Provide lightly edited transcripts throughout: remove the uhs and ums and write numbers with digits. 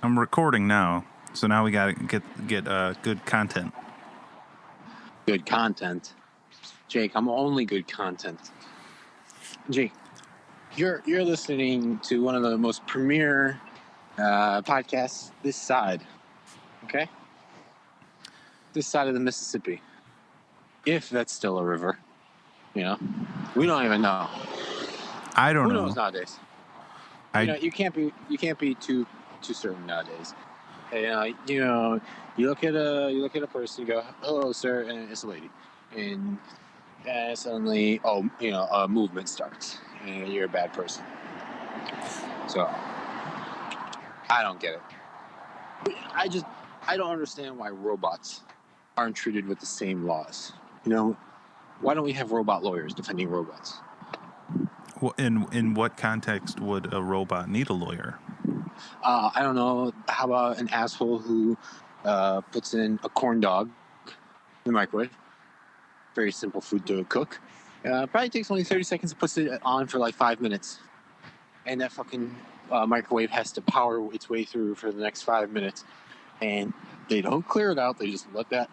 I'm recording now, so now we gotta get good content. Good content, Jake. I'm only good content. Jake, you're listening to one of the most premier podcasts this side. Okay, this side of the Mississippi, if that's still a river. You know, we don't even know. I don't know. Who knows nowadays? You can't be too certain nowadays. You look at a person, you go, "Hello, sir," and it's a lady, and suddenly, a movement starts, and you're a bad person. So, I don't get it. I don't understand why robots aren't treated with the same laws. Why don't we have robot lawyers defending robots? Well, in what context would a robot need a lawyer? I don't know. How about an asshole who puts in a corn dog in the microwave? Very simple food to cook. Probably takes only 30 seconds, puts it on for like 5 minutes. And that fucking microwave has to power its way through for the next 5 minutes. And they don't clear it out. They just let that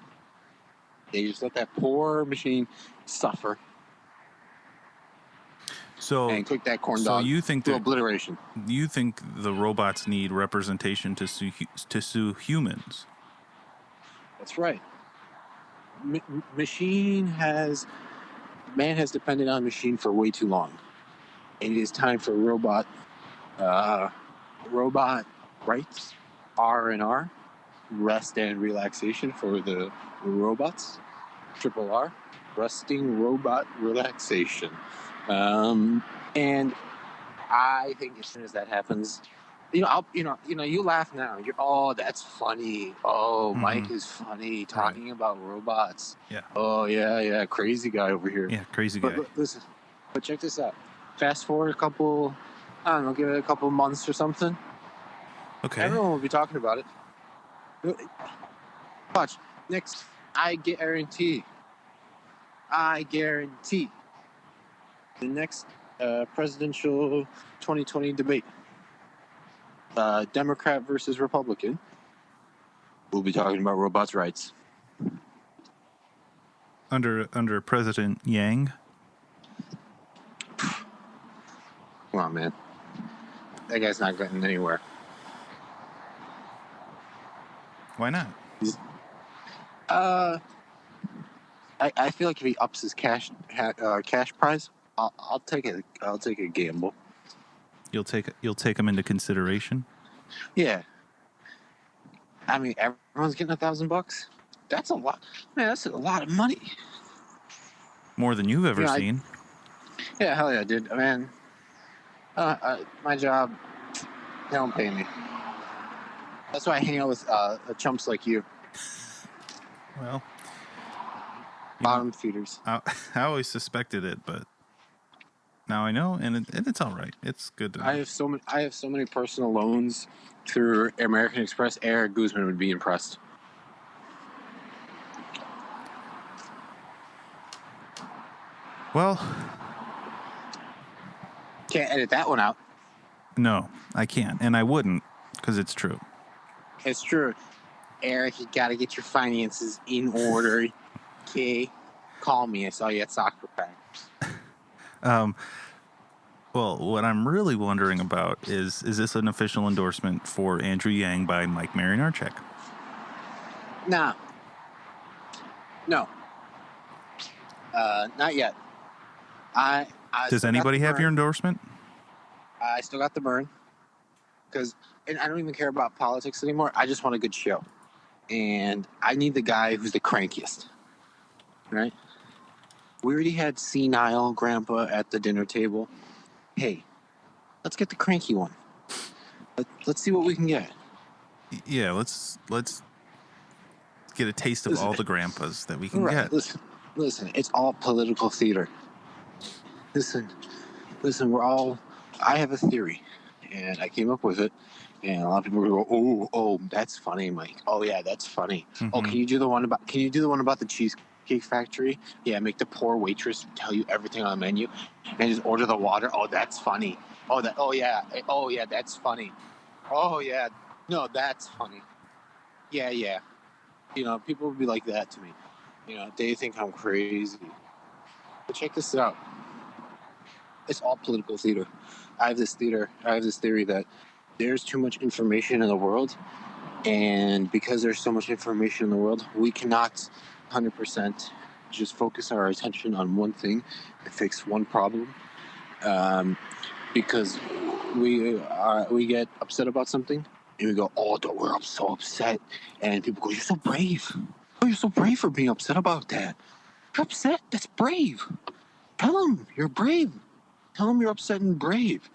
poor machine suffer. And cook that corn dog to obliteration. You think the robots need representation to sue humans? That's right. Man has depended on machine for way too long. It is time for robot rights, R&R, rest and relaxation for the robots. RRR, resting robot relaxation. And I think as soon as that happens, you laugh now. That's funny. Oh, mm-hmm. Mike is funny talking about robots. Yeah. Oh, yeah, crazy guy over here. Yeah, crazy guy. But listen, check this out. Fast forward give it a couple months or something. Okay. Everyone will be talking about it. Watch. Next, I guarantee the next presidential 2020 debate, Democrat versus Republican, we'll be talking about robots' rights. Under President Yang? Come on, man. That guy's not getting anywhere. Why not? I feel like if he ups his cash prize, I'll take it. I'll take a gamble. You'll take him into consideration. Yeah. I mean, everyone's getting $1,000. That's a lot, man. That's a lot of money. More than you've ever seen. Yeah, hell yeah, dude. Man, my job, they don't pay me. That's why I hang out with chumps like you. Well, bottom feeders. I always suspected it, but now I know, and it's all right. It's good to know. I have so many personal loans through American Express. Eric Guzman would be impressed. Well, can't edit that one out. No, I can't, and I wouldn't, because it's true. It's true. Eric, you got to get your finances in order. Okay? Call me. I saw you at soccer practice. Well, what I'm really wondering about is this an official endorsement for Andrew Yang by Mike Marinarchuk? Nah. No. Not yet. Does anybody have your endorsement? I still got the burn. And I don't even care about politics anymore. I just want a good show. And I need the guy who's the crankiest. Right? We already had senile grandpa at the dinner table. Hey, let's get the cranky one. Let's see what we can get. Yeah, let's get a taste of all the grandpas that we can get. Listen, it's all political theater. Listen, I have a theory, and I came up with it, and a lot of people go, oh, that's funny, Mike. Oh yeah, that's funny. Mm-hmm. Oh, can you do the one about the Cheesecake Factory? Yeah, make the poor waitress tell you everything on the menu, and just order the water. Oh, that's funny. Oh yeah, that's funny. Oh yeah, No, that's funny. Yeah, yeah. People would be like that to me. They think I'm crazy. But check this out. It's all political theater. I have this theory that there's too much information in the world, and because there's so much information in the world, we cannot 100% just focus our attention on one thing and fix one problem. Um, because we get upset about something and we go, oh, we're so upset, and people go, you're so brave. Oh, you're so brave for being upset about that. You're upset. That's brave. Tell them you're brave. Tell them you're upset and brave.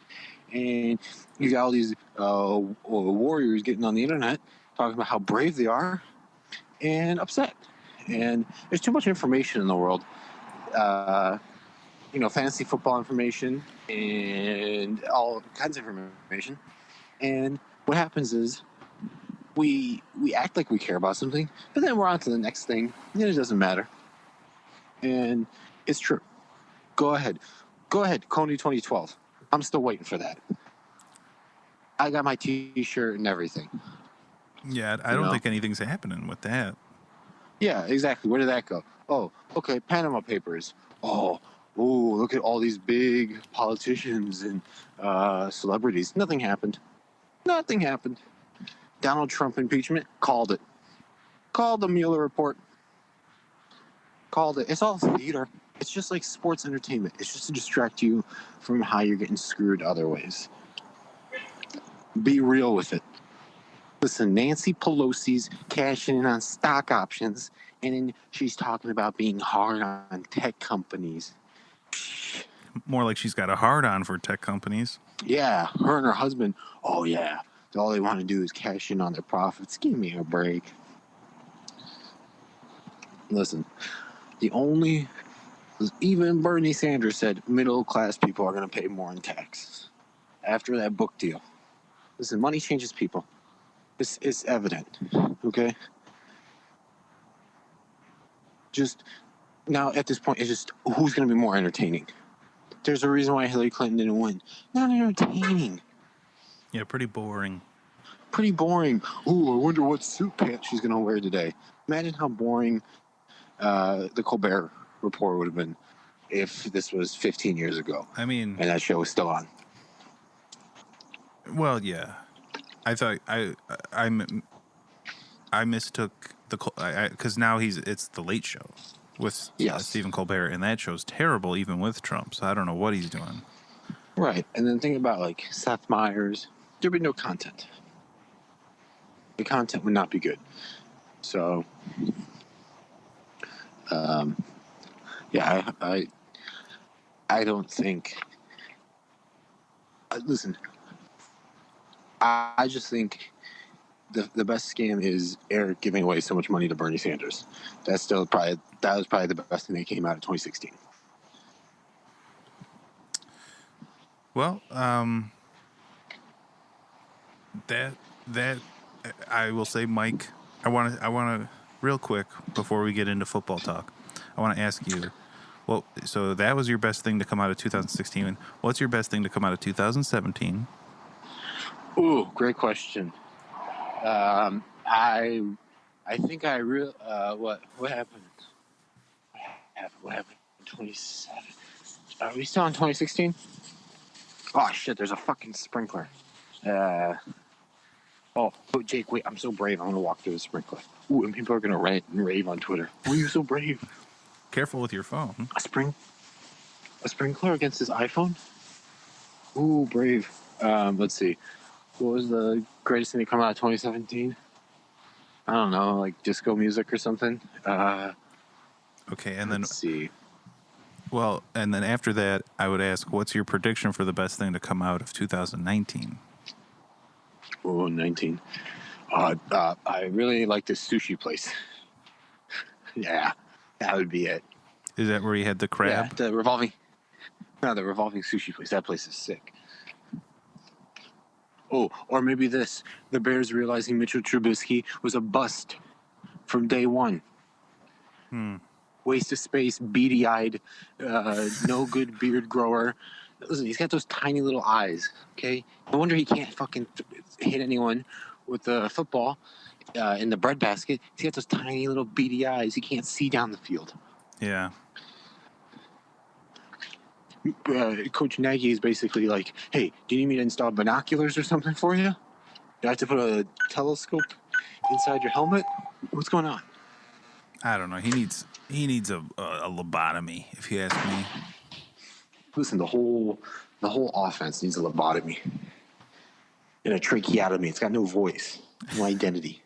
And you got all these warriors getting on the internet talking about how brave they are and upset. And there's too much information in the world. Fantasy football information and all kinds of information. And what happens is we act like we care about something, but then we're on to the next thing, and it doesn't matter. And it's true. Go ahead, Coney 2012. I'm still waiting for that. I got my T-shirt and everything. Yeah, I don't think anything's happening with that. Yeah, exactly. Where did that go? Oh, okay, Panama Papers. Oh, look at all these big politicians and celebrities. Nothing happened. Nothing happened. Donald Trump impeachment, called it. Called the Mueller report. Called it. It's all theater. It's just like sports entertainment. It's just to distract you from how you're getting screwed other ways. Be real with it. Listen, Nancy Pelosi's cashing in on stock options, and then she's talking about being hard on tech companies. More like she's got a hard on for tech companies. Yeah, her and her husband. Oh yeah, all they want to do is cash in on their profits. Give me a break. Listen, even Bernie Sanders said middle class people are going to pay more in tax after that book deal. Listen, money changes people. It's evident, okay? Just now at this point, it's just who's going to be more entertaining. There's a reason why Hillary Clinton didn't win. Not entertaining. Yeah, pretty boring. Pretty boring. Ooh, I wonder what suit pants she's going to wear today. Imagine how boring the Colbert Report would have been if this was 15 years ago. I mean, and that show was still on. Well, yeah. I thought I mistook because now it's the Late Show with Stephen Colbert, and that show's terrible even with Trump. So I don't know what he's doing. Right, and then think about like Seth Meyers. There'd be no content. The content would not be good. So, yeah, I don't think. Listen, I just think the best scam is Eric giving away so much money to Bernie Sanders. That was probably the best thing that came out of 2016. Well, that I will say, Mike. I want to real quick before we get into football talk. I want to ask you. Well, so that was your best thing to come out of 2016. What's your best thing to come out of 2017? Ooh, great question. I think I real what happened? What happened in 27? Are we still in 2016? Oh shit! There's a fucking sprinkler. Oh, Jake, wait! I'm so brave. I'm gonna walk through the sprinkler. Ooh, and people are gonna rant and rave on Twitter. Why are you so brave? Careful with your phone. A sprinkler against his iPhone? Ooh, brave. Let's see. What was the greatest thing to come out of 2017? I don't know, like disco music or something. Okay, and then let's see. Well, and then after that, I would ask, what's your prediction for the best thing to come out of 2019? Oh, 19. I really like this sushi place. Yeah, that would be it. Is that where you had the crab? Yeah, the revolving sushi place. That place is sick. Oh, or maybe this. The Bears realizing Mitchell Trubisky was a bust from day one. Waste of space, beady-eyed, no good beard grower. Listen, he's got those tiny little eyes, okay? No wonder he can't fucking hit anyone with the football in the breadbasket. He's got those tiny little beady eyes. He can't see down the field. Yeah. Coach Nagy is basically like, "Hey, do you need me to install binoculars or something for you? Do I have to put a telescope inside your helmet? What's going on?" I don't know. He needs a lobotomy, if you ask me. Listen, the whole offense needs a lobotomy and a tracheotomy. It's got no voice, no identity.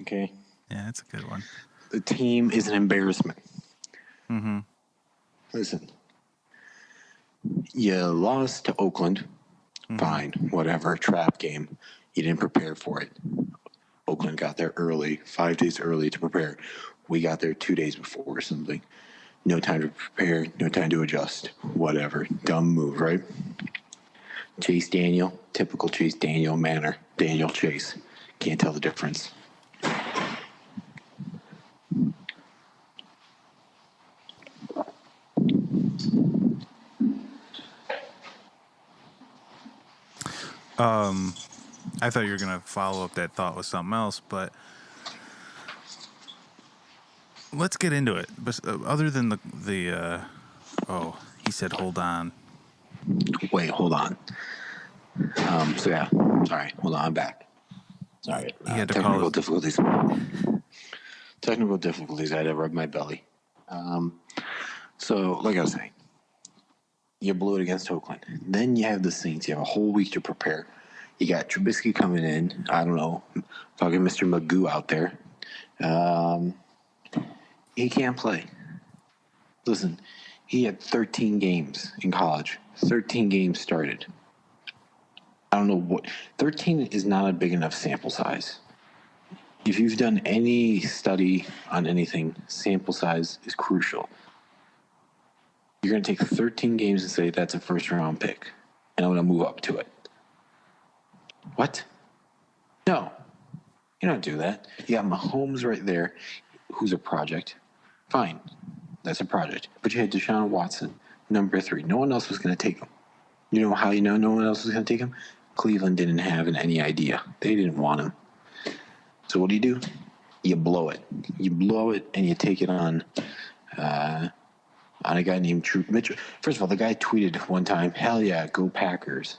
Okay. Yeah, that's a good one. The team is an embarrassment. Mm-hmm. Listen, you lost to Oakland. Mm-hmm. Fine, whatever. Trap game. You didn't prepare for it. Oakland got there early, 5 days early to prepare. We got there 2 days before or something. No time to prepare, no time to adjust. Whatever. Dumb move, right? Chase Daniel, typical Chase Daniel manner. Daniel Chase. Can't tell the difference. I thought you were going to follow up that thought with something else, but let's get into it. But other than he said, hold on. Wait, hold on. So yeah, sorry. Hold on, I'm back. Sorry. He had to technical difficulties. Technical difficulties. I had to rub my belly. So, like I was saying, you blew it against Oakland. Then you have the Saints. You have a whole week to prepare. You got Trubisky coming in. I don't know, fucking Mr. Magoo out there. He can't play. Listen, he had 13 games in college. 13 games started. I don't know what. 13 is not a big enough sample size. If you've done any study on anything, sample size is crucial. You're going to take 13 games and say that's a first-round pick, and I'm going to move up to it. What? No. You don't do that. You got Mahomes right there, who's a project. Fine. That's a project. But you had Deshaun Watson, number 3. No one else was going to take him. You know how you know no one else was going to take him? Cleveland didn't have any idea. They didn't want him. So what do? You blow it. You blow it and you take it on a guy named Drew Mitchell. First of all, the guy tweeted one time, "Hell yeah, go Packers."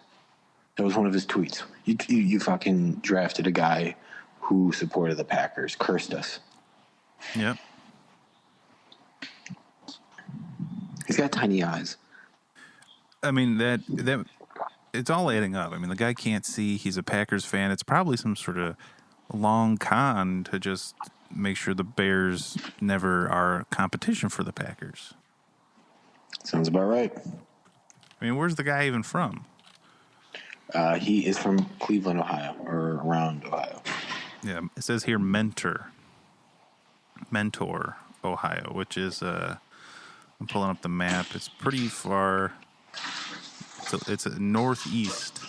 That was one of his tweets. You fucking drafted a guy who supported the Packers, cursed us. Yep. He's got tiny eyes. I mean, that it's all adding up. I mean, the guy can't see. He's a Packers fan. It's probably some sort of long con to just make sure the Bears never are competition for the Packers. Sounds about right. I mean, where's the guy even from? He is from Cleveland, Ohio, or around Ohio. Yeah, it says here Mentor, Ohio, which is I'm pulling up the map. It's pretty far. It's a northeast,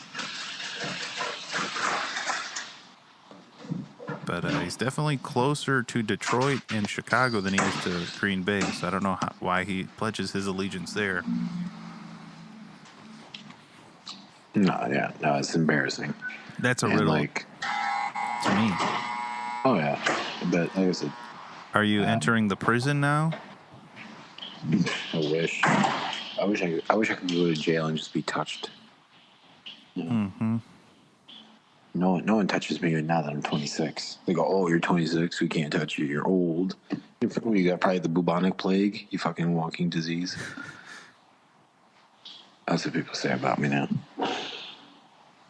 but he's definitely closer to Detroit and Chicago than he is to Green Bay. So I don't know why he pledges his allegiance there. No, it's embarrassing. That's a riddle, to me. Oh yeah, but like I said, are you entering the prison now? I wish I could go to jail and just be touched. Mm-hmm. No one touches me now that I'm 26. They go, "Oh, you're 26. We can't touch you. You're old. You got probably the bubonic plague. You fucking walking disease." That's what people say about me now.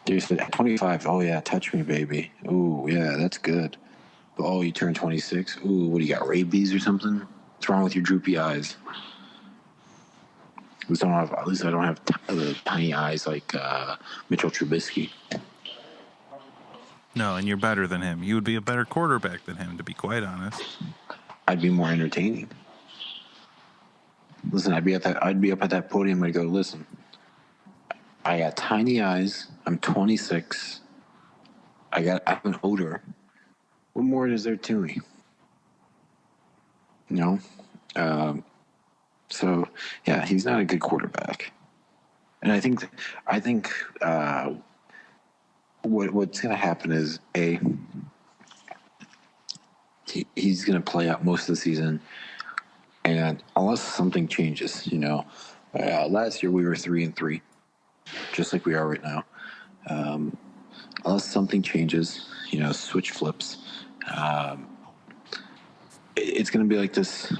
They said, at 25, "Oh yeah, touch me, baby. Ooh, yeah, that's good." But, "Oh, you turned 26. Ooh, what do you got? Rabies or something? What's wrong with your droopy eyes?" At least I don't have the tiny eyes like Mitchell Trubisky. No, and you're better than him. You would be a better quarterback than him, to be quite honest. I'd be more entertaining. Listen, I'd be up at that podium and I'd go, "Listen, I got tiny eyes. I'm 26. I have an odor. What more is there to me?" You know? So yeah, he's not a good quarterback. And I think what's going to happen is he's going to play out most of the season, and unless something changes, last year we were 3-3, just like we are right now. Unless something changes, switch flips, it's going to be like this.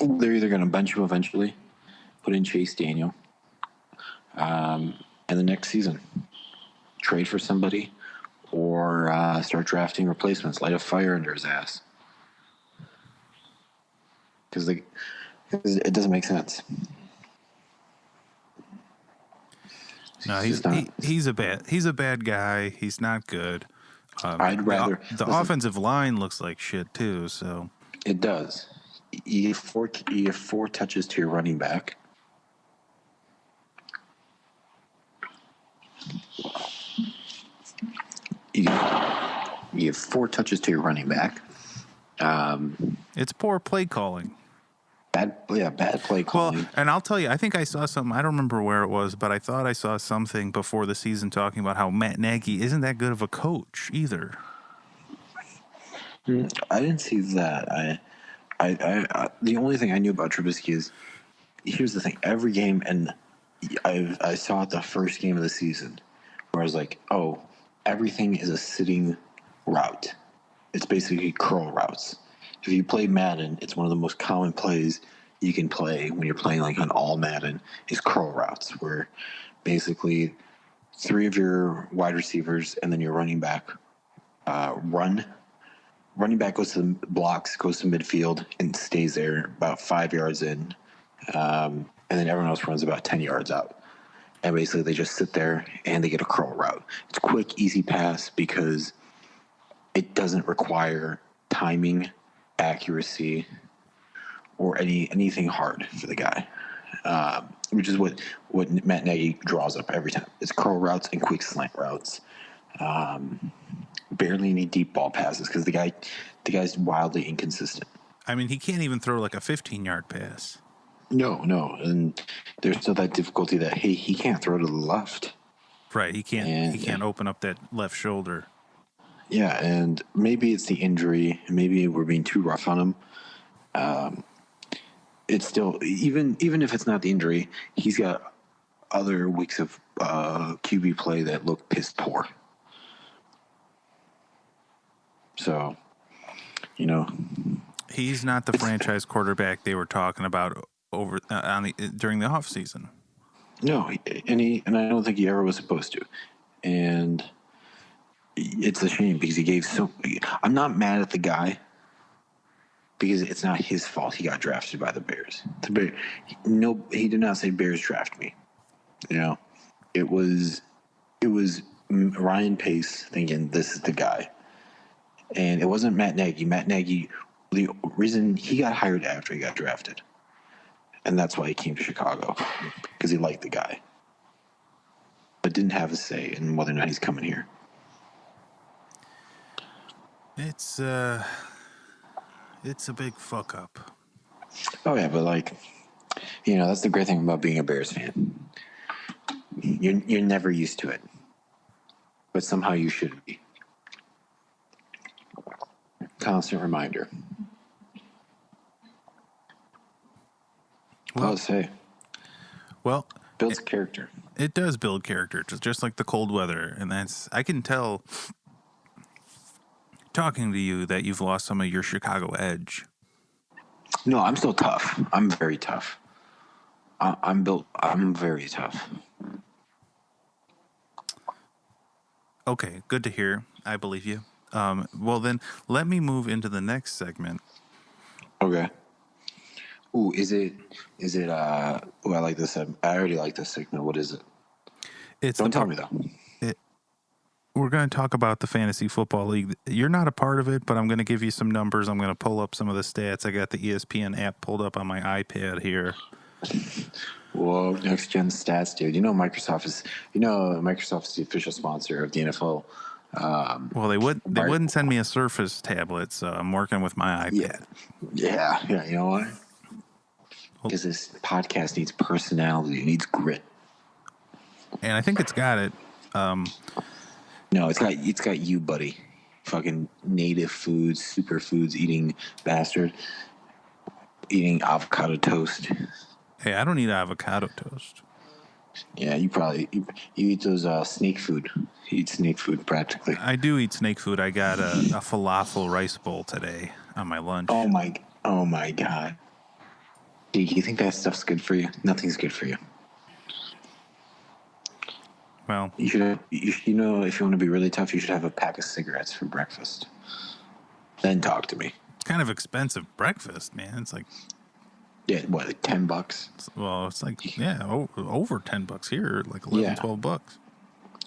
They're either going to bench him eventually, put in Chase Daniel, and the next season trade for somebody, or start drafting replacements, light a fire under his ass. Because it doesn't make sense. No, he's a bad guy. He's not good. I'd rather the offensive line looks like shit too. So it does. You get four touches to your running back. You get 4 touches to your running back. It's poor play calling. Bad play calling. Well, and I'll tell you, I think I saw something. I don't remember where it was, but I thought I saw something before the season talking about how Matt Nagy isn't that good of a coach either. I didn't see that. I the only thing I knew about Trubisky is, here's the thing. Every game, and I saw it the first game of the season, where I was like, oh, everything is a sitting route. It's basically curl routes. If you play Madden, it's one of the most common plays you can play when you're playing like on all Madden is curl routes, where basically 3 of your wide receivers and then your running back run. Running back goes to the blocks, goes to midfield, and stays there about 5 yards in. And then everyone else runs about 10 yards out. And basically they just sit there and they get a curl route. It's quick, easy pass because it doesn't require timing, accuracy, or anything hard for the guy, which is what Matt Nagy draws up every time. It's curl routes and quick slant routes. Barely any deep ball passes because the guy's wildly inconsistent. I mean, he can't even throw like a 15-yard pass. No, and there's still that difficulty that he can't throw to the left. Right, he can't open up that left shoulder. Yeah, and maybe it's the injury, and maybe we're being too rough on him. It's still, even if it's not the injury, he's got other weeks of QB play that look piss poor. So, he's not the franchise quarterback they were talking about during the offseason. No, and I don't think he ever was supposed to, and it's a shame because he gave so. I'm not mad at the guy because it's not his fault he got drafted by the Bears. He did not say Bears draft me. It was Ryan Pace thinking this is the guy, and it wasn't Matt Nagy. Matt Nagy, the reason he got hired after he got drafted, and that's why he came to Chicago because he liked the guy, but didn't have a say in whether or not he's coming here. It's a big fuck up. Oh yeah, but that's the great thing about being a Bears fan. You're never used to it, but somehow you should be. Constant reminder. Well, builds character. It does build character, just like the cold weather, and I can tell. Talking to you that you've lost some of your Chicago edge. No, I'm still tough. I'm very tough. I'm very tough. Okay, good to hear. I believe you. Well, then let me move into the next segment. Okay. Ooh, is it? I like this. I already like this segment. What is it? Don't tell me though. We're going to talk about the Fantasy Football League. You're not a part of it, but I'm going to give you some numbers. I'm going to pull up some of the stats. I got the ESPN app pulled up on my iPad here. Whoa, next gen stats, dude. Microsoft is the official sponsor of the NFL. Well, they wouldn't send me a Surface tablet, so I'm working with my iPad. Yeah. You know why? Because this podcast needs personality. It needs grit. And I think it's got it. No, it's got you, buddy. Fucking native foods, superfoods, eating bastard, eating avocado toast. Hey, I don't eat avocado toast. Yeah, you eat those snake food. You eat snake food practically. I do eat snake food. I got a falafel rice bowl today on my lunch. Oh my god. Do you think that stuff's good for you? Nothing's good for you. Well, you should, if you want to be really tough, you should have a pack of cigarettes for breakfast. Then talk to me. It's kind of expensive breakfast, man. It's like, yeah, what, like $10? Well, it's like, yeah, over $10 here, like 11, $12.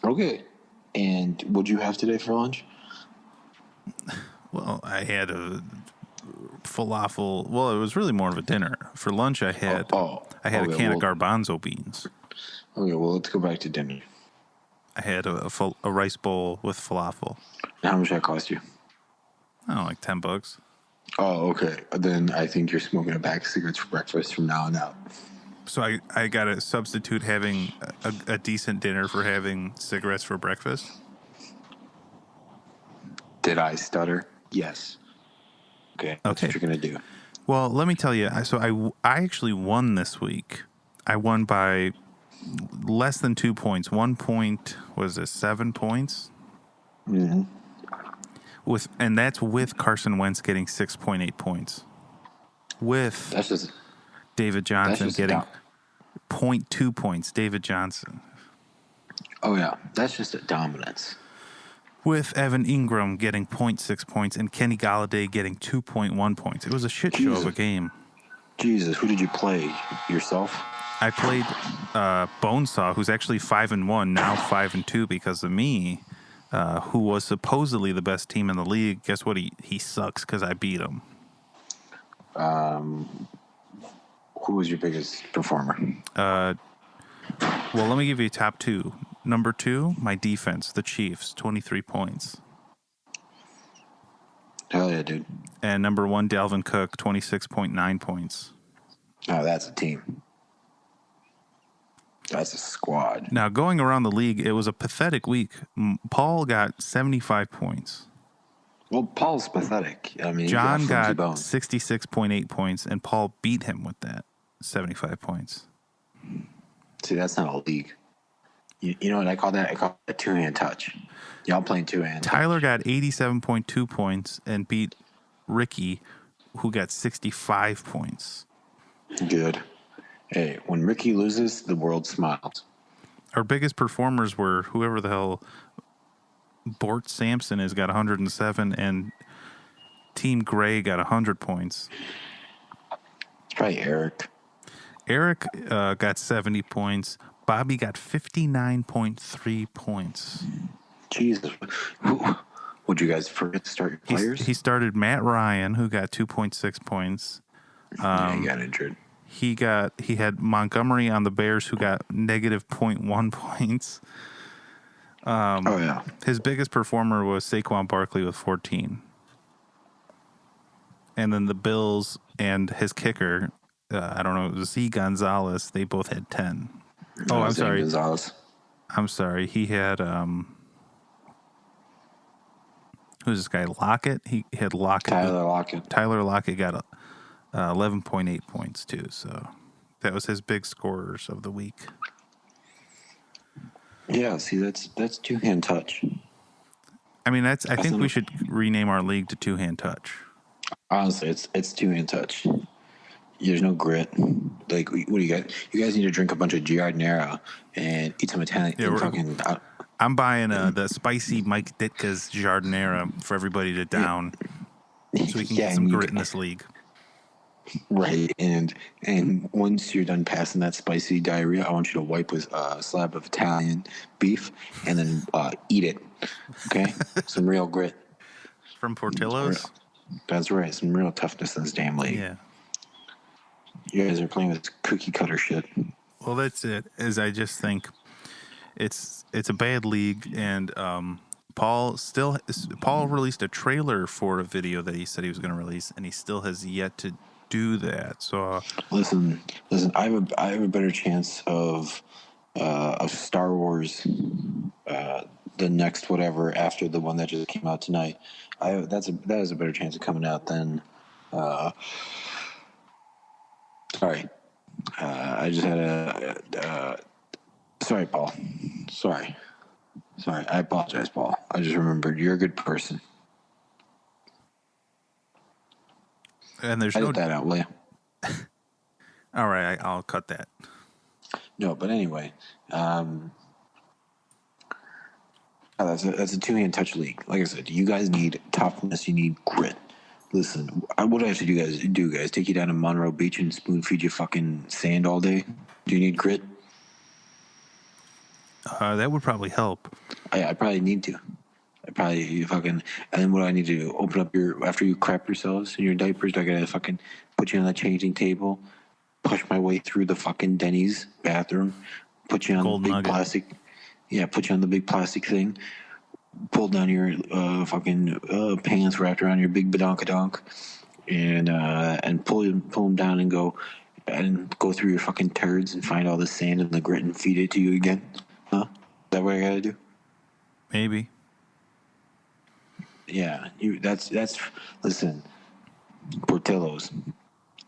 Okay. And what'd you have today for lunch? Well, I had a falafel. Well, it was really more of a dinner. For lunch, I had a can of garbanzo beans. Okay, well, let's go back to dinner. I had a rice bowl with falafel. How much that cost you? Oh, like $10. Oh, okay. Then I think you're smoking a pack of cigarettes for breakfast from now on out. So I got to substitute having a decent dinner for having cigarettes for breakfast? Did I stutter? Yes. Okay, that's what you're going to do. Well, let me tell you. So I actually won this week. I won by less than 2 points. 1 point, was it 7 points? Mm-hmm. And that's with Carson Wentz getting 6.8 points. With David Johnson getting 0.2 points. David Johnson. Oh, yeah. That's just a dominance. With Evan Ingram getting 0.6 points and Kenny Galladay getting 2.1 points. It was a shit show of a game. Jesus, who did you play? Yourself? I played Bonesaw, who's actually 5-1, now 5-2 because of me, who was supposedly the best team in the league. Guess what? He sucks because I beat him. Who was your biggest performer? Well, let me give you top two. Number 2, my defense, the Chiefs, 23 points. Hell yeah, dude. And number 1, Dalvin Cook, 26.9 points. Oh, that's a team. That's a squad. Now, going around the league, it was a pathetic week. Paul got 75 points. Well, Paul's pathetic. I mean, John got 66.8 points, and Paul beat him with that 75 points. See, that's not a league. You know what I call that? I call it a two-hand touch. Y'all playing two-hand Tyler got 87.2 points and beat Ricky, who got 65 points. Good. Hey, when Ricky loses, the world smiles. Our biggest performers were whoever the hell Bort Sampson has got 107, and Team Gray got 100 points. It's probably Eric. Eric got 70 points. Bobby got 59.3 points. Jesus. Would you guys forget to start your players? He started Matt Ryan, who got 2.6 points. Yeah, he got injured. He had Montgomery on the Bears, who got negative 0.1 points. Oh, yeah. His biggest performer was Saquon Barkley with 14. And then the Bills and his kicker, I don't know, it was Z Gonzalez, they both had 10. Oh, I'm sorry. Gonzalez. I'm sorry. He had, who's this guy? Lockett? He had Lockett. Tyler Lockett got 11.8 points, too. So that was his big scorers of the week. Yeah, see, that's two-hand touch. I mean, I think we should rename our league to two-hand touch. Honestly, it's two-hand touch. There's no grit. Like, what do you got? You guys need to drink a bunch of giardiniera and eat some Italian. Yeah, I'm buying the spicy Mike Ditka's giardiniera for everybody to down, so we can get some grit in this league. Right, and once you're done passing that spicy diarrhea, I want you to wipe with a slab of Italian beef and then eat it. Okay, some real grit from Portillo's. That's right, some real toughness in this damn league. Yeah, you guys are playing with cookie cutter shit. Well, that's it. I just think it's a bad league, and Paul released a trailer for a video that he said he was going to release, and he still has yet to do that. So listen, I have a better chance of Star Wars the next whatever after the one that just came out tonight. That has a better chance of coming out than. Sorry, I just had a. Sorry, Paul. Sorry. I apologize, Paul. I just remembered you're a good person. And there's Edit that out, will you? All right, I'll cut that. No, but anyway, that's a two-hand touch league. Like I said, you guys need toughness. You need grit. Listen, what do I have to do, guys? Take you down to Monroe Beach and spoon feed you fucking sand all day? Do you need grit? That would probably help. I probably need to. And then what do I need to do? Open up after you crap yourselves in your diapers, do I gotta fucking put you on the changing table, push my way through the fucking Denny's bathroom, put you on Gold the big nugget. plastic, put you on the big plastic thing, pull down your fucking pants wrapped around your big badonkadonk, and pull them down and go through your fucking turds and find all the sand and the grit and feed it to you again? Huh? Is that what I gotta do? Maybe. Yeah, listen, Portillo's,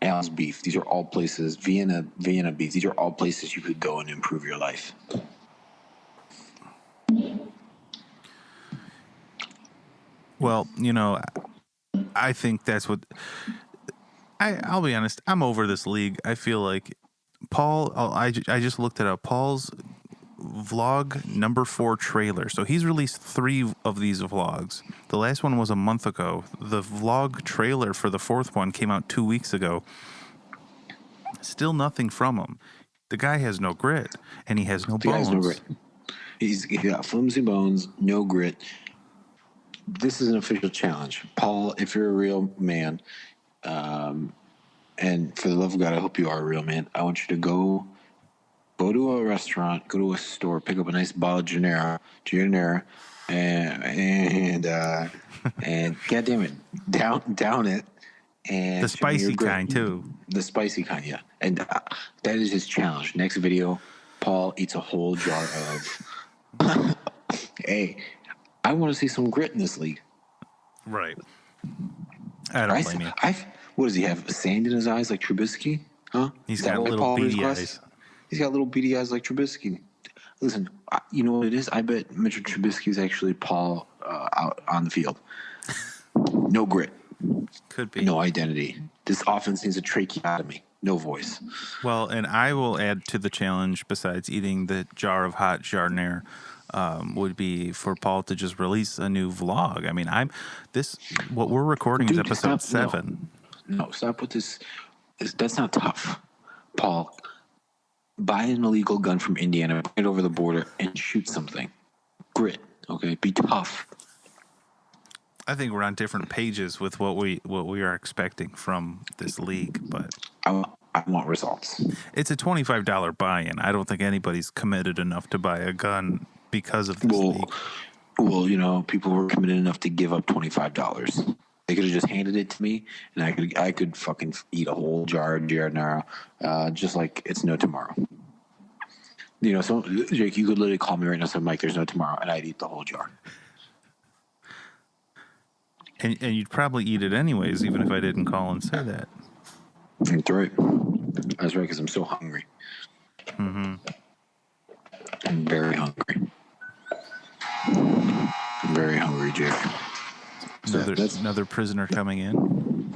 Al's Beef, these are all places, Vienna Beef, these are all places you could go and improve your life. Well, I think that's what I'll be honest, I'm over this league. I feel like Paul, I just looked it up. Paul's vlog number 4 trailer. So he's released 3 of these vlogs. The last one was a month ago. The vlog trailer for the 4th one came out 2 weeks ago. Still nothing from him. The guy has no grit, and he has no bones. The guy has no grit. He's got flimsy bones, no grit. This is an official challenge. Paul, if you're a real man, and for the love of God, I hope you are a real man, I want you to go to a restaurant, go to a store, pick up a nice bottle of Gianera, and goddamn it, down it, and the spicy kind too. The spicy kind, yeah. And that is his challenge. Next video, Paul eats a whole jar of. Hey, I want to see some grit in this league. Right. I don't blame you. What does he have? Sand in his eyes like Trubisky? Huh? He's got little beady eyes. He's got little beady eyes like Trubisky. Listen, you know what it is? I bet Mr. Trubisky is actually Paul out on the field. No grit. Could be. No identity. This offense needs a tracheotomy. No voice. Well, and I will add to the challenge, besides eating the jar of hot Giardiniera, would be for Paul to just release a new vlog. I mean, what we're recording is episode 7. No, stop with this. That's not tough. Paul, buy an illegal gun from Indiana, bring it over the border, and shoot something. Grit, okay? Be tough. I think we're on different pages with what we are expecting from this league, but I want results. It's a $25 buy-in. I don't think anybody's committed enough to buy a gun because of this league. Well, people were committed enough to give up $25. They could have just handed it to me, and I could fucking eat a whole jar of Giardiniera, just like it's no tomorrow. So Jake, you could literally call me right now and say, Mike, there's no tomorrow, and I'd eat the whole jar. And you'd probably eat it anyways, even if I didn't call and say that. That's right. That's right, because I'm so hungry. Mm-hmm. I'm very hungry. I'm very hungry, Jake. So there's another prisoner coming in.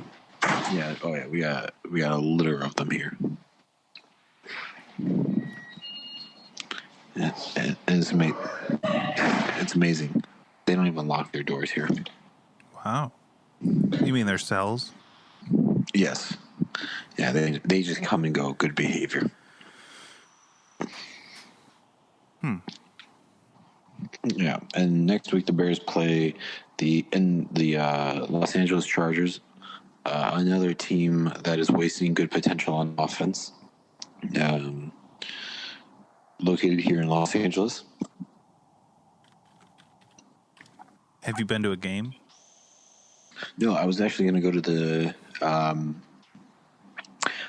Yeah. Oh yeah. We got a litter of them here. And it's amazing. They don't even lock their doors here. Wow. You mean their cells? Yes. Yeah. They just come and go. Good behavior. Yeah. And next week the Bears play the Los Angeles Chargers, another team that is wasting good potential on offense. Located here in Los Angeles. Have you been to a game? No, I was actually going to go to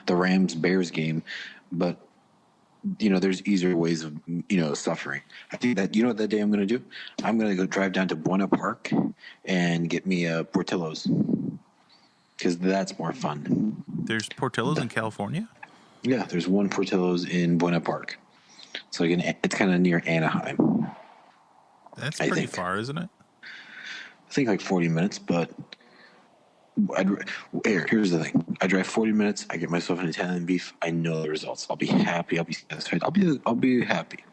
the Rams-Bears game, but there's easier ways of suffering. I think that what that day I'm going to do. I'm going to go drive down to Buena Park and get me a Portillo's because that's more fun. There's Portillo's in California? Yeah, there's one Portillo's in Buena Park. So it's kind of near Anaheim. That's pretty far, isn't it? I think like 40 minutes, but here's the thing. I drive 40 minutes. I get myself an Italian beef. I know the results. I'll be happy. I'll be satisfied. I'll be happy.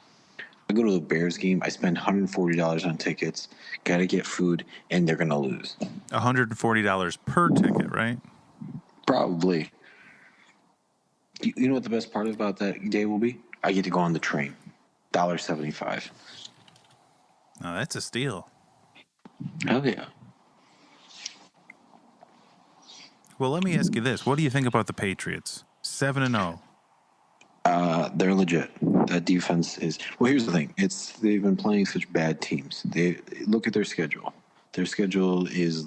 I go to the Bears game. I spend $140 on tickets. Got to get food, and they're going to lose. $140 per ticket, right? Probably. You know what the best part about that day will be? I get to go on the train. $1.75. Oh, that's a steal. Hell yeah. Well, let me ask you this. What do you think about the Patriots? 7-0. They're legit. That defense is... Well, here's the thing. They've been playing such bad teams. They look at their schedule. Their schedule is...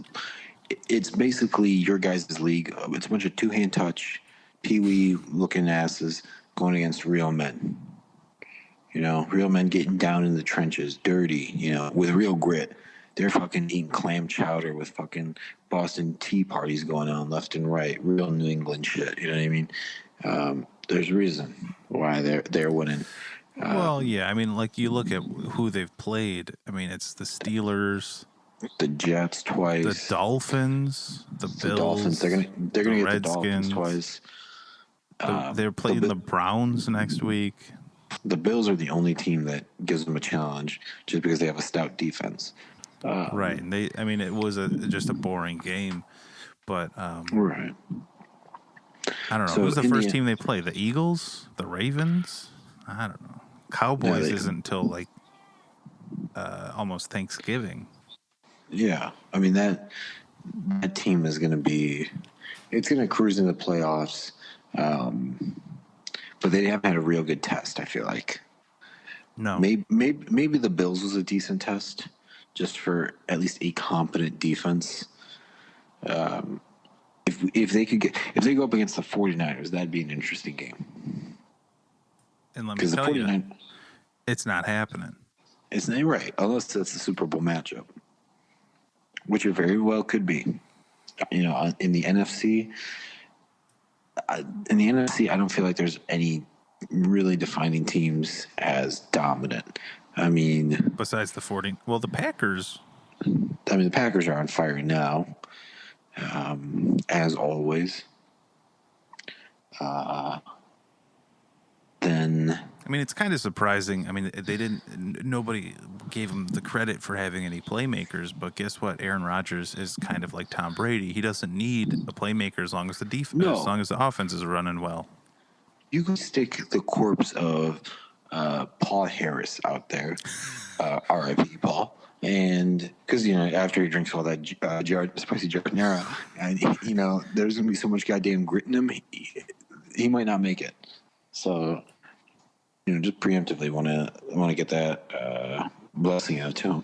It's basically your guys' league. It's a bunch of two-hand touch, pee-wee looking asses going against real men. Real men getting down in the trenches, dirty, with real grit. They're fucking eating clam chowder with fucking Boston tea parties going on left and right. Real New England shit. You know what I mean? There's a reason why they're winning. Well, yeah. I mean, like you look at who they've played. I mean, it's the Steelers, the Jets twice, the Dolphins, the Bills. Dolphins. They're gonna get the Dolphins twice. They're playing the Browns next week. The Bills are the only team that gives them a challenge just because they have a stout defense. Right, and it was just a boring game, but right. I don't know. Who's the first team they play? The Eagles, the Ravens. I don't know. Cowboys isn't until like almost Thanksgiving. Yeah, I mean that team is going to be. It's going to cruise into the playoffs, but they haven't had a real good test. I feel like. No. Maybe the Bills was a decent test, just for at least a competent defense. If they go up against the 49ers, that'd be an interesting game. And let me tell you, it's not happening. It's not right, unless that's the Super Bowl matchup, which it very well could be. In the NFC, I don't feel like there's any really defining teams as dominant. I mean, besides the the Packers. I mean, the Packers are on fire now, as always. Then, I mean, it's kind of surprising. I mean, nobody gave him the credit for having any playmakers, but guess what? Aaron Rodgers is kind of like Tom Brady. He doesn't need a playmaker as long as as long as the offense is running well. You can stick the corpse of Paul Harris out there, R.I.P. Paul, and because after he drinks all that spicy jardinera, and there's gonna be so much goddamn grit in him, he might not make it. So, just preemptively want to get that blessing out to him.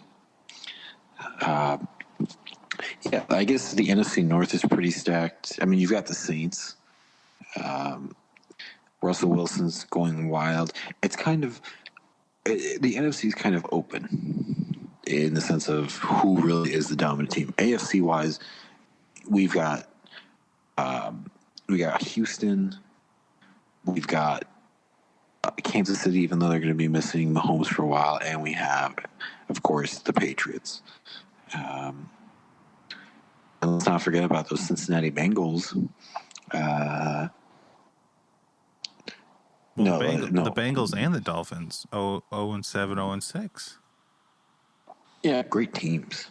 Yeah, I guess the NFC North is pretty stacked. I mean, you've got the Saints. Russell Wilson's going wild. It's kind of the NFC is kind of open in the sense of who really is the dominant team. AFC wise, we've got Houston, we've got Kansas City, even though they're going to be missing Mahomes for a while, and we have, of course, the Patriots. And let's not forget about those Cincinnati Bengals. The Bengals and the Dolphins, 0-7, 0-6. Yeah, great teams.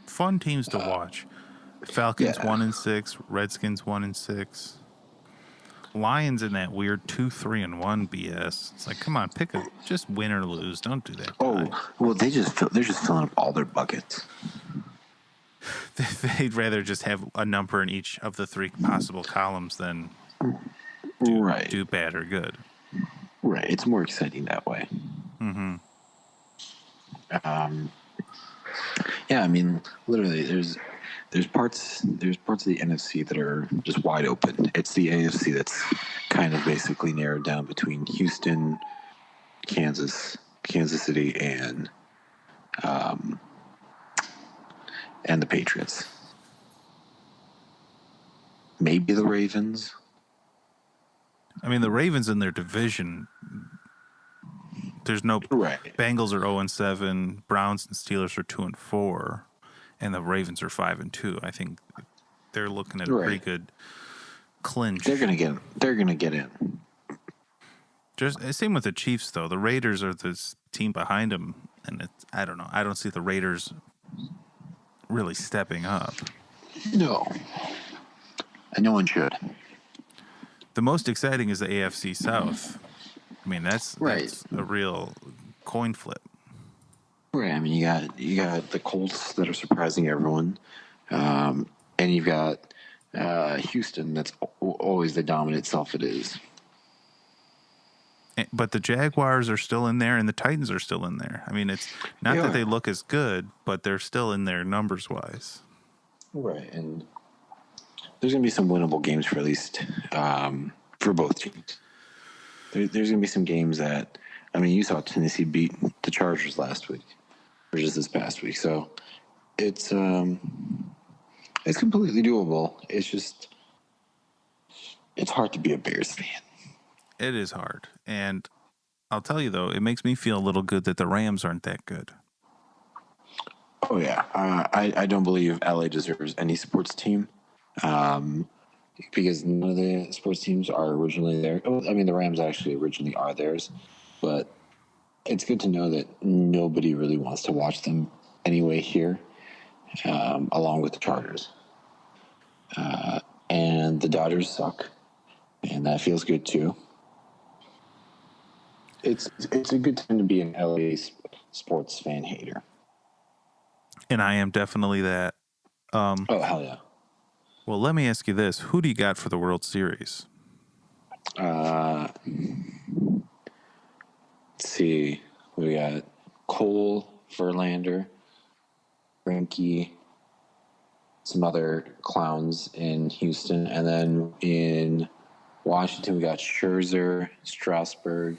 Fun teams to watch. Falcons 1-6, Redskins 1-6. Lions in that weird 2-3-1 BS. It's like, come on, just win or lose. Don't do that. Well, they're just filling up all their buckets. They'd rather just have a number in each of the three possible columns than do bad or good. Right. It's more exciting that way. Mm-hmm. Yeah, I mean, literally, there's parts of the NFC that are just wide open. It's the AFC that's kind of basically narrowed down between Houston, Kansas City, and the Patriots. Maybe the Ravens. I mean, the Ravens in their division. There's no Right. Bengals are 0-7, Browns and Steelers are 2-4, and the Ravens are 5-2. I think they're looking at a pretty good clinch. They're gonna get in. Just same with the Chiefs though. The Raiders are this team behind them, and I don't know. I don't see the Raiders really stepping up. No, and no one should. The most exciting is the AFC South. I mean, that's a real coin flip. Right. I mean, you got the Colts that are surprising everyone, and you've got Houston that's always the dominant self it is. But the Jaguars are still in there, and the Titans are still in there. I mean, it's not that they look as good, but they're still in there numbers wise. Right, and there's going to be some winnable games for at least for both teams. There's going to be some games that, I mean, you saw Tennessee beat the Chargers last week, or just this past week. So it's completely doable. It's just, it's hard to be a Bears fan. It is hard. And I'll tell you, though, it makes me feel a little good that the Rams aren't that good. Oh, yeah. I don't believe LA deserves any sports team because none of the sports teams are originally there. I mean, the Rams actually originally are theirs, but it's good to know that nobody really wants to watch them anyway here, along with the Chargers. And the Dodgers suck, and that feels good too. It's a good time to be an LA sports fan hater. And I am definitely that. Oh, hell yeah. Well, let me ask you this. Who do you got for the World Series? Let's see. We got Cole, Verlander, Greinke, some other clowns in Houston. And then in Washington, we got Scherzer, Strasburg.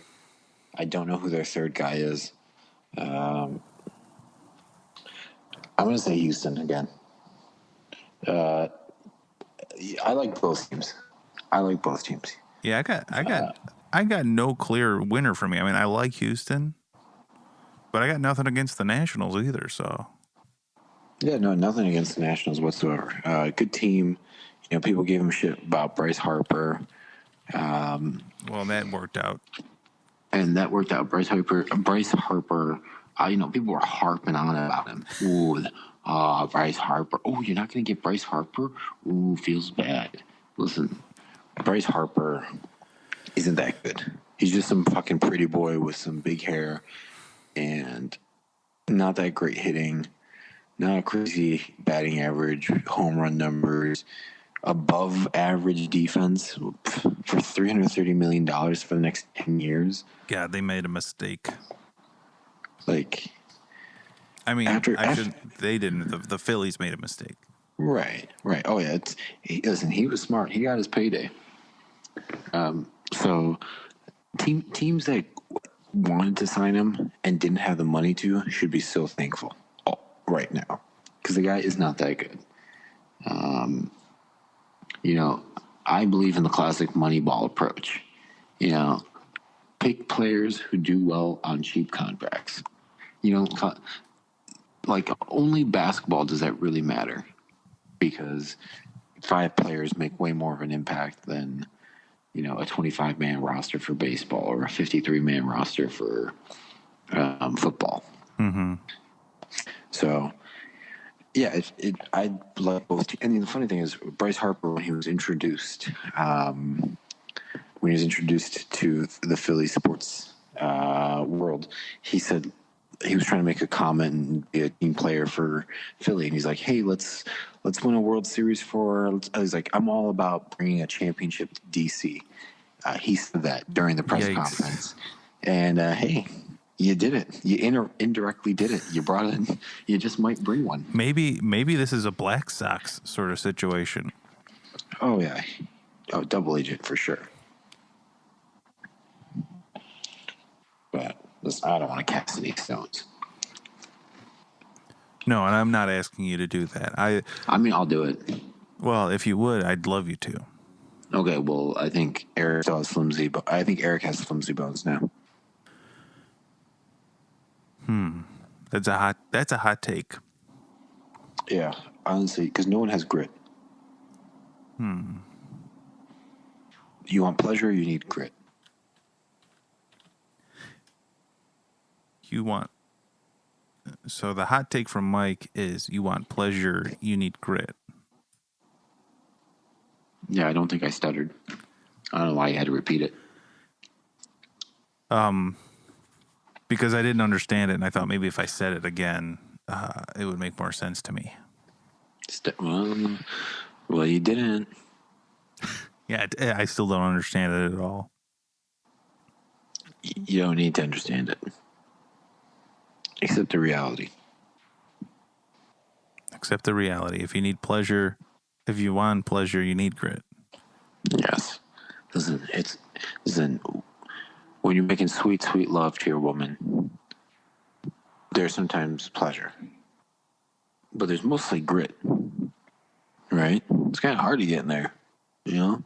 I don't know who their third guy is. I'm going to say Houston again. I like both teams. Yeah, I got no clear winner for me. I mean, I like Houston, but I got nothing against the Nationals either. So yeah, no, nothing against the Nationals whatsoever. Good team. You know, people gave him shit about Bryce Harper. Well, that worked out. And that worked out. Bryce Harper. You know, people were harping on about him. Ooh, Bryce Harper. Oh, you're not going to get Bryce Harper? Ooh, feels bad. Listen, Bryce Harper isn't that good. He's just some fucking pretty boy with some big hair and not that great hitting, not a crazy batting average, home run numbers, above average defense for $330 million for the next 10 years. God, they made a mistake. Like, I mean, they didn't. The Phillies made a mistake. Right. Oh yeah. Listen, he was smart. He got his payday. So teams that wanted to sign him and didn't have the money to should be so thankful right now because the guy is not that good. You know, I believe in the classic Moneyball approach. You know, pick players who do well on cheap contracts. You know, like only basketball does that really matter because 5 players make way more of an impact than, you know, a 25-man roster for baseball or a 53-man roster for football. Mm-hmm. So, yeah, I love both. And the funny thing is, Bryce Harper, when he was introduced to the Philly sports world, he said he was trying to make a comment and be a team player for Philly, and he's like, "Hey, let's win a World Series He's like, "I'm all about bringing a championship to DC." He said that during the press conference, and hey, You did it. You indirectly did it. You brought in. You just might bring one. Maybe this is a Black Sox sort of situation. Oh yeah. Oh, double agent for sure. But listen, I don't want to cast any stones. No, and I'm not asking you to do that. I mean, I'll do it. Well, if you would, I'd love you to. Okay, well, I think Eric still has flimsy, but I think Eric has flimsy bones now. That's a hot take. Yeah, honestly, because no one has grit. You want pleasure, you need grit. So the hot take from Mike is you want pleasure, you need grit. Yeah, I don't think I stuttered. I don't know why you had to repeat it. Because I didn't understand it, and I thought maybe if I said it again, it would make more sense to me. Well, you didn't. Yeah, I still don't understand it at all. You don't need to understand it. Accept the reality. Accept the reality. If you need pleasure, if you want pleasure, you need grit. Yes. Listen, when you're making sweet, sweet love to your woman, there's sometimes pleasure. But there's mostly grit. Right? It's kind of hard to get in there. You know?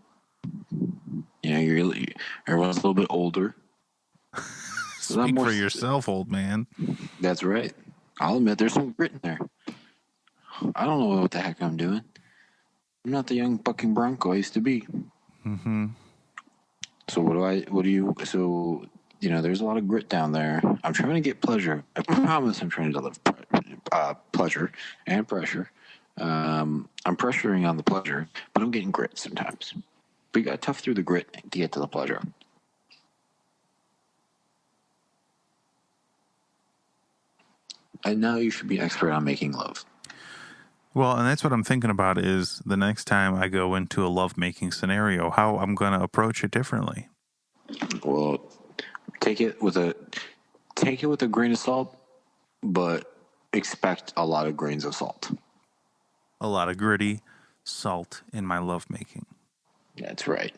Everyone's a little bit older. Speak for yourself, old man. That's right. I'll admit there's some grit in there. I don't know what the heck I'm doing. I'm not the young bucking bronco I used to be. Mm-hmm. So there's a lot of grit down there. I'm trying to get pleasure. I promise I'm trying to deliver pleasure and pressure. I'm pressuring on the pleasure, but I'm getting grit sometimes. But you got to tough through the grit to get to the pleasure. And now you should be an expert on making love. Well, and that's what I'm thinking about is the next time I go into a lovemaking scenario, how I'm going to approach it differently. Well, take it with a grain of salt, but expect a lot of grains of salt. A lot of gritty salt in my lovemaking. That's right.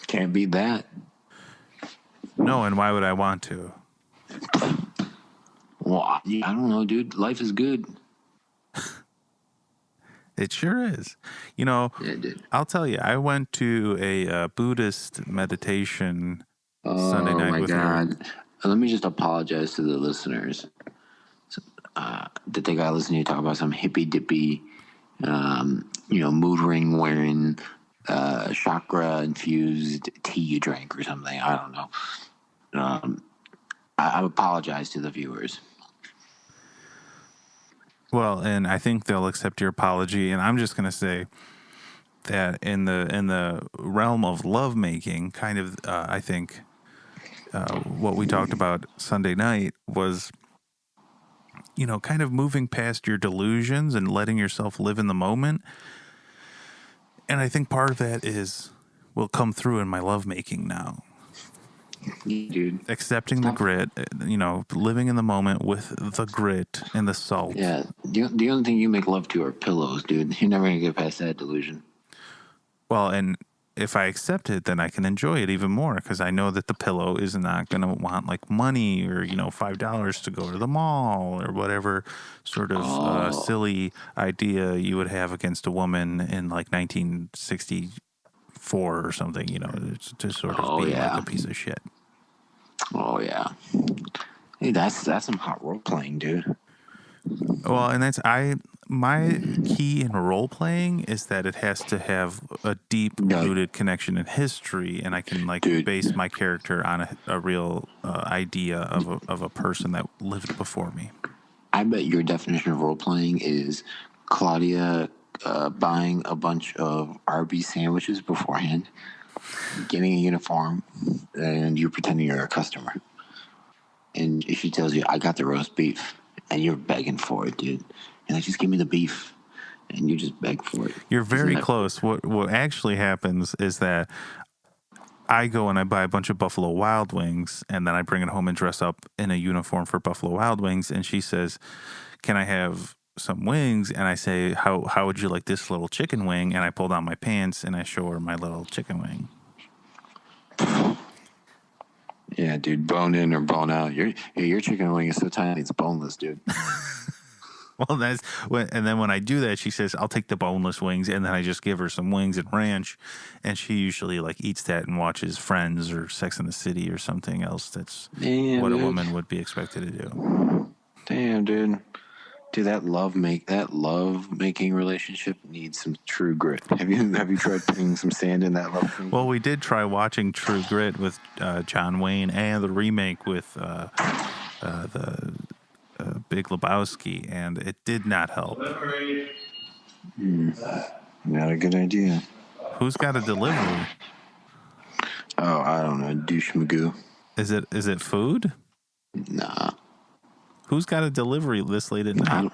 Can't beat that. No, and why would I want to? Well, I don't know, dude. Life is good. It sure is. You know, Yeah, dude. I'll tell you, I went to a Buddhist meditation Sunday night with God. Eric. Let me just apologize to the listeners that they got to listen to you talk about some hippy dippy, mood ring wearing, chakra infused tea you drank or something. I don't know. I apologize to the viewers. Well, and I think they'll accept your apology. And I'm just going to say that in the realm of lovemaking, kind of, I think what we talked about Sunday night was, kind of moving past your delusions and letting yourself live in the moment. And I think part of that will come through in my lovemaking now. Dude. Accepting the grit, living in the moment with the grit and the salt. Yeah. The only thing you make love to are pillows, dude. You're never going to get past that delusion. Well, and if I accept it, then I can enjoy it even more because I know that the pillow is not going to want like money or, $5 to go to the mall or whatever sort of silly idea you would have against a woman in like 1964 or something, to sort of be like a piece of shit. Oh, yeah. Hey, that's some hot role playing, dude. Well, and my key in role playing is that it has to have a deep rooted connection in history, and I can base my character on a real idea of a person that lived before me. I bet your definition of role playing is Claudia buying a bunch of Arby's sandwiches beforehand, getting a uniform, and you pretending you're a customer. And she tells you, "I got the roast beef," and you're begging for it, dude. And just give me the beef, and you just beg for it. You're very close. What actually happens is that I go and I buy a bunch of Buffalo Wild Wings, and then I bring it home and dress up in a uniform for Buffalo Wild Wings. And she says, "Can I have some wings?" And I say, "How would you like this little chicken wing?" And I pull down my pants and I show her my little chicken wing. Yeah, dude, bone in or bone out. Your chicken wing is so tiny it's boneless, dude. Well, and then when I do that, she says, "I'll take the boneless wings," and then I just give her some wings and ranch, and she usually like eats that and watches Friends or Sex and the City or something else. That's what a woman would be expected to do. Damn, dude. Dude, that love making relationship needs some true grit. Have you tried putting some sand in that love? Well, we did try watching True Grit with John Wayne and the remake with the Big Lebowski, and it did not help. Not a good idea. Who's got a delivery? Oh, I don't know, douche magoo. Is it food? Nah. Who's got a delivery this late at night?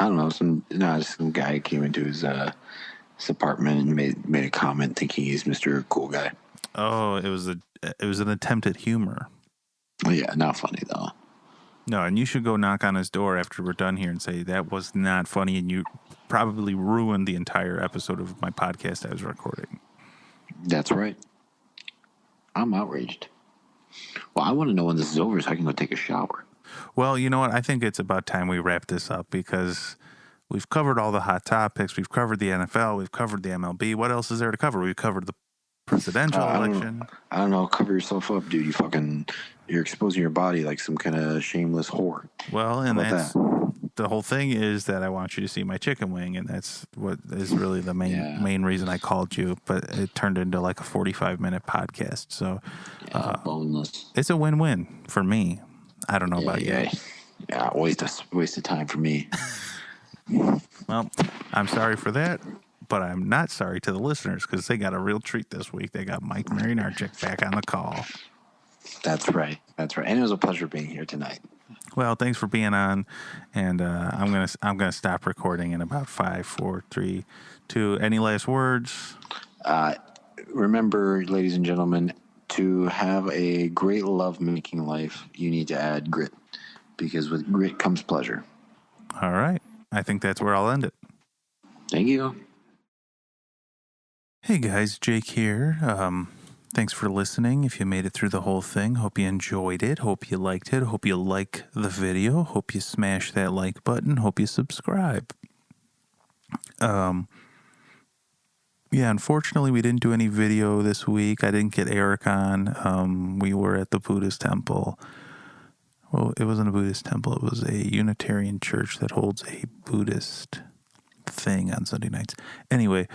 I don't know. Some guy came into his apartment and made a comment thinking he's Mr. Cool Guy. Oh, it was an attempt at humor. Oh, yeah, not funny though. No, and you should go knock on his door after we're done here and say that was not funny, and you probably ruined the entire episode of my podcast I was recording. That's right. I'm outraged. Well, I want to know when this is over so I can go take a shower. Well, you know what? I think it's about time we wrap this up because we've covered all the hot topics. We've covered the NFL. We've covered the MLB. What else is there to cover? We've covered the presidential election. I don't know. Cover yourself up, dude. You're exposing your body like some kind of shameless whore. Well, and that's the whole thing is that I want you to see my chicken wing, and that's what is really the main reason I called you. But it turned into like a 45-minute podcast. So boneless. It's a win-win for me. I don't know about you. Yeah, waste of time for me. Well, I'm sorry for that, but I'm not sorry to the listeners because they got a real treat this week. They got Mike Marinarczyk back on the call. That's right. And it was a pleasure being here tonight. Well, thanks for being on, and I'm gonna stop recording in about 5, 4, 3, 2. Any last words? Remember, ladies and gentlemen, to have a great love-making life, you need to add grit, because with grit comes pleasure. All right. I think that's where I'll end it. Thank you. Hey guys, Jake here. Thanks for listening. If you made it through the whole thing, hope you enjoyed it. Hope you liked it. Hope you like the video. Hope you smash that like button. Hope you subscribe. Yeah, unfortunately, we didn't do any video this week. I didn't get Eric on. We were at the Buddhist temple. Well, it wasn't a Buddhist temple. It was a Unitarian church that holds a Buddhist thing on Sunday nights. Anyway,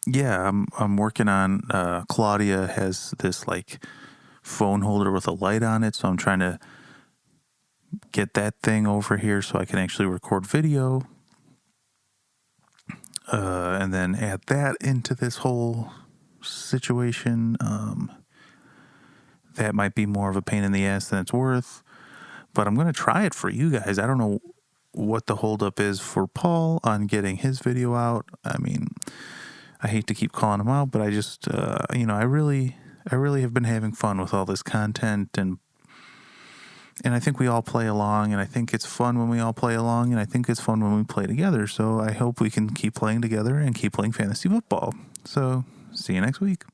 yeah, I'm working on, Claudia has this like phone holder with a light on it. So I'm trying to get that thing over here so I can actually record video. And then add that into this whole situation. That might be more of a pain in the ass than it's worth, but I'm going to try it for you guys. I don't know what the holdup is for Paul on getting his video out. I mean, I hate to keep calling him out, but I just, I really have been having fun with all this content, and I think we all play along, and I think it's fun when we all play along, and I think it's fun when we play together. So I hope we can keep playing together and keep playing fantasy football. So see you next week.